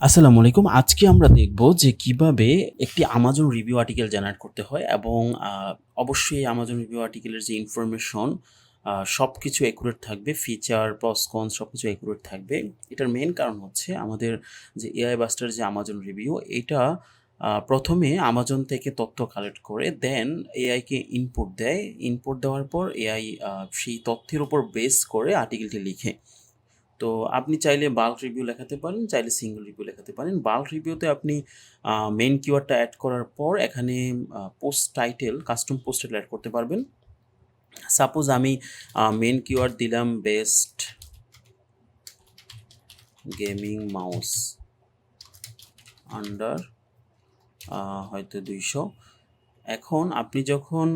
আসসালামু আলাইকুম। আজকে আমরা দেখব যে কিভাবে একটি Amazon রিভিউ আর্টিকেল জেনারেট করতে হয় এবং অবশ্যই Amazon রিভিউ আর্টিকেলের যে ইনফরমেশন সবকিছু একুরেট থাকবে। ফিচার, প্রস, কনস সবকিছু একুরেট থাকবে। এটার মেইন কারণ হচ্ছে আমাদের যে এআই বাস্টার যে Amazon রিভিউ এটা ১ম এ Amazon থেকে তথ্য কালেক্ট করে দেন এআইকে ইনপুট দেয়। ইনপুট দেওয়ার পর এআই সেই তথ্যের উপর বেস করে আর্টিকেলটি লিখে। তো আপনি চাইলে বাল্ক রিভিউ লেখাতে পারেন, চাইলে সিঙ্গল রিভিউ লেখাতে পারেন। বাল্ক রিভিউতে আপনি মেইন কিওয়ার্ডটা এড করার পর এখানে post title, custom post title add করতে পারবেন। সাপোজ আমি মেইন কিওয়ার্ড দিলাম বেস্ট গেমিং মাউস আন্ডার হয়তো ২০০। এখন আপনি যখন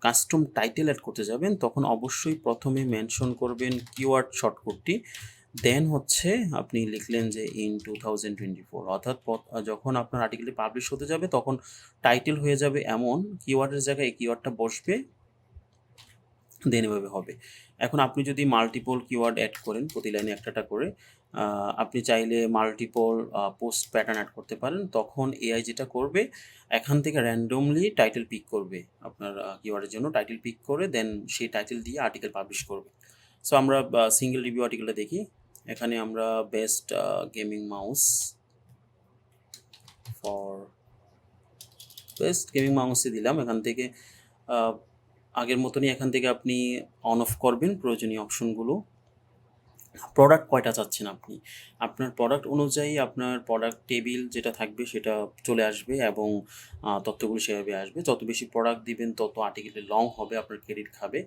কাস্টম টাইটেল এড করতে যাবেন তখন অবশ্যই প্রথমে মেনশন করবেন কিওয়ার্ড শর্টকাটটি। দেন হচ্ছে আপনি লিখলেন যে ইন 2024 অর্থাৎ যখন আপনার আর্টিকেলটি পাবলিশ হতে যাবে তখন টাইটেল হয়ে যাবে এমন কিওয়ার্ডের জায়গায় এই কিওয়ার্ডটা বসবে, দেন এভাবে হবে। এখন আপনি যদি মাল্টিপল কিওয়ার্ড অ্যাড করেন প্রতি লাইনে একটা করে, আপনি চাইলে মাল্টিপল পোস্ট প্যাটার্ন অ্যাড করতে পারেন। তখন এআই যেটা করবে এখান থেকে র্যান্ডমলি টাইটেল পিক করবে আপনার কিওয়ার্ডের জন্য, টাইটেল পিক করে দেন সেই টাইটেল দিয়ে আর্টিকেল পাবলিশ করবে। সো আমরা সিঙ্গেল রিভিউ আর্টিকেলটা দেখি। এখানে আমরা best gaming mouse for best gaming মাউসে দিলাম। এখান থেকে আগের মতনই এখান থেকে আপনি অন অফ করবেন প্রয়োজনীয় অপশনগুলো। প্রোডাক্ট কয়টা চাচ্ছেন আপনি, আপনার প্রোডাক্ট অনুযায়ী আপনার প্রোডাক্ট টেবিল যেটা থাকবে সেটা চলে আসবে এবং তথ্যগুলো সেভাবে আসবে। যত বেশি প্রোডাক্ট দিবেন তত আর্টিকেলটি লং হবে, আপনার ক্রেডিট খাবে।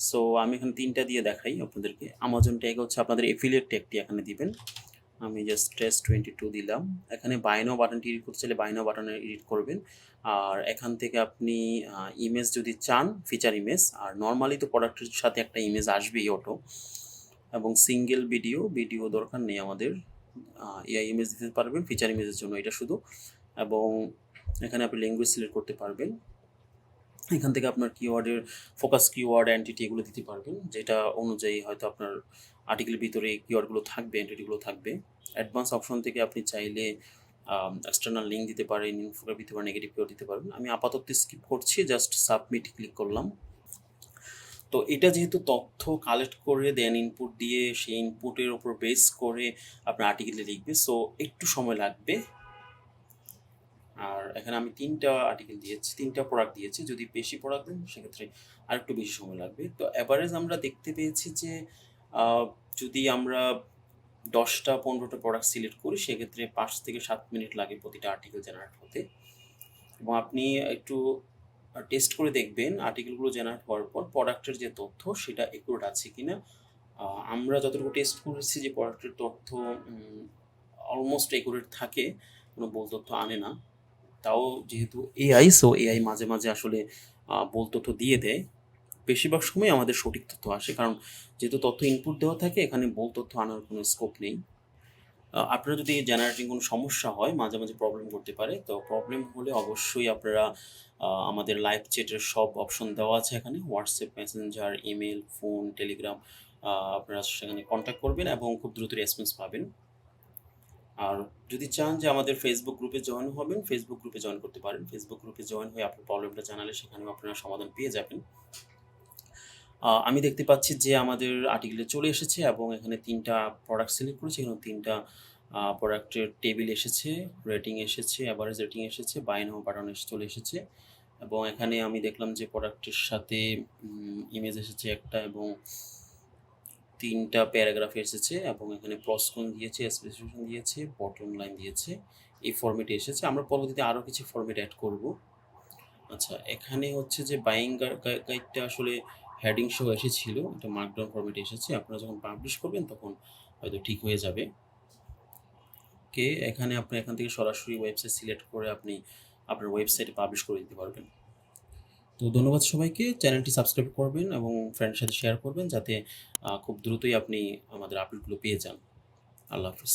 সো আমি এখানে ৩টা দিয়ে দেখাই আপনাদেরকে। আমাজন ট্যাগ হচ্ছে আপনাদের এফিলিয়েট ট্যাগটি এখানে দিবেন। আমি জাস্ট টেস্ট 22 দিলাম। এখানে বাই নাও বাটনটি এডিট করতে চাইলে বাই নাও বাটনে এডিট করবেন। আর এখান থেকে আপনি ইমেজ যদি চান ফিচার ইমেজ, আর নর্মালি তো প্রোডাক্টের সাথে একটা ইমেজ আসবেই অটো, এবং সিঙ্গেল ভিডিও দরকার নেই আমাদের। এআই ইমেজ দিতে পারবেন ফিচার ইমেজের জন্য এটা শুধু। এবং এখানে আপনি ল্যাঙ্গুয়েজ সিলেক্ট করতে পারবেন। এখান থেকে আপনার কিওয়ার্ডের ফোকাস কিওয়ার্ড এন্টিটি এগুলো দিতে পারবেন, যেটা অনুযায়ী হয়তো আপনার আর্টিকেলের ভিতরে কিওয়ার্ডগুলো থাকবে, এন্টিটিগুলো থাকবে। অ্যাডভান্স অপশন থেকে আপনি চাইলে এক্সটার্নাল লিঙ্ক দিতে পারেন, ইনফোগ্রাফিক দিতে পারেন, নেগেটিভ কিওয়ার্ড দিতে পারবেন। আমি আপাতত স্কিপ করছি, জাস্ট সাবমিট ক্লিক করলাম। তো এটা যেহেতু তথ্য কালেক্ট করে দেন ইনপুট দিয়ে সেই ইনপুটের উপর বেস করে আপনার আর্টিকেলে লিখবে, সো একটু সময় লাগবে। আর এখানে আমি ৩টা আর্টিকেল দিয়েছি, ৩টা প্রোডাক্ট দিয়েছি। যদি বেশি প্রোডাক্ট দেন সেক্ষেত্রে আরেকটু বেশি সময় লাগবে। তো অ্যাভারেজ আমরা দেখতে পেয়েছি যে যদি আমরা ১০টা ১৫টা প্রোডাক্ট সিলেক্ট করি সেক্ষেত্রে ৫ থেকে ৭ মিনিট লাগে প্রতিটা আর্টিকেল জেনারেট হতে। এবং আপনি একটু টেস্ট করে দেখবেন আর্টিকেলগুলো জেনারেট হওয়ার পর প্রোডাক্টের যে তথ্য সেটা একুরেট আছে কিনা। আমরা যতটুকু টেস্ট করেছি যে প্রোডাক্টের তথ্য অলমোস্ট একুরেট থাকে, কোনো ভুল তথ্য আনে না। তাও যেহেতু এআই, সো এআই মাঝে মাঝে আসলে ভুল তথ্য দিয়ে দেয়। বেশিরভাগ সময় আমাদের সঠিক তথ্য আসে, কারণ যেহেতু তথ্য ইনপুট দেওয়া থাকে এখানে ভুল তথ্য আনার কোনো স্কোপ নেই। আপনারা যদি জেনারেটিং কোনো সমস্যা হয়, মাঝে মাঝে প্রবলেম করতে পারে। তো প্রবলেম হলে অবশ্যই আপনারা আমাদের লাইভ চ্যাটের সব অপশন দেওয়া আছে এখানে। WhatsApp, Messenger, email, phone, Telegram, আপনারা সেখানে কন্ট্যাক্ট করবেন এবং খুব দ্রুত রেসপন্স পাবেন। আর যদি চান যে আমাদের ফেসবুক গ্রুপে জয়েন হবেন, ফেসবুক গ্রুপে জয়েন করতে পারেন। ফেসবুক গ্রুপে জয়েন হয়ে আপনার প্রবলেমটা জানালে সেখানেও আপনারা সমাধান পেয়ে যাবেন। আমি দেখতে পাচ্ছি যে আমাদের আর্টিকেলে চলে এসেছে এবং এখানে ৩টা প্রোডাক্ট সিলেক্ট করেছি। এখানে ৩টা প্রোডাক্টের টেবিল এসেছে, রেটিং এসেছে, এভারেজ রেটিং এসেছে, বাই নাও বাটন চলে এসেছে। এবং এখানে আমি দেখলাম যে প্রোডাক্টের সাথে ইমেজ এসেছে একটা এবং ৩টা প্যারাগ্রাফ এসেছে এবং এখানে প্রস কন দিয়েছে, স্পেসিফিকেশন দিয়েছে, বটম লাইন দিয়েছে। এই ফরম্যাটে এসেছে। আমরা পরবর্তীতে আরও কিছু ফরম্যাট অ্যাড করব। আচ্ছা, এখানে হচ্ছে যে বাইং গাইডটা আসলে হেডিং সহ এসেছিল, এটা মার্কডাউন ফরম্যাটে এসেছে। আপনারা যখন পাবলিশ করবেন তখন হয়তো ঠিক হয়ে যাবে। ওকে, এখানে আপনি এখান থেকে সরাসরি ওয়েবসাইট সিলেক্ট করে আপনি আপনার ওয়েবসাইটে পাবলিশ করে দিতে পারবেন। তো ধন্যবাদ সবাইকে। চ্যানেলটি সাবস্ক্রাইব করবেন এবং ফ্রেন্ডের সাথে শেয়ার করবেন যাতে খুব দ্রুতই আপনি আমাদের আপডেটগুলো পেয়ে যান। আল্লাহ হাফিজ।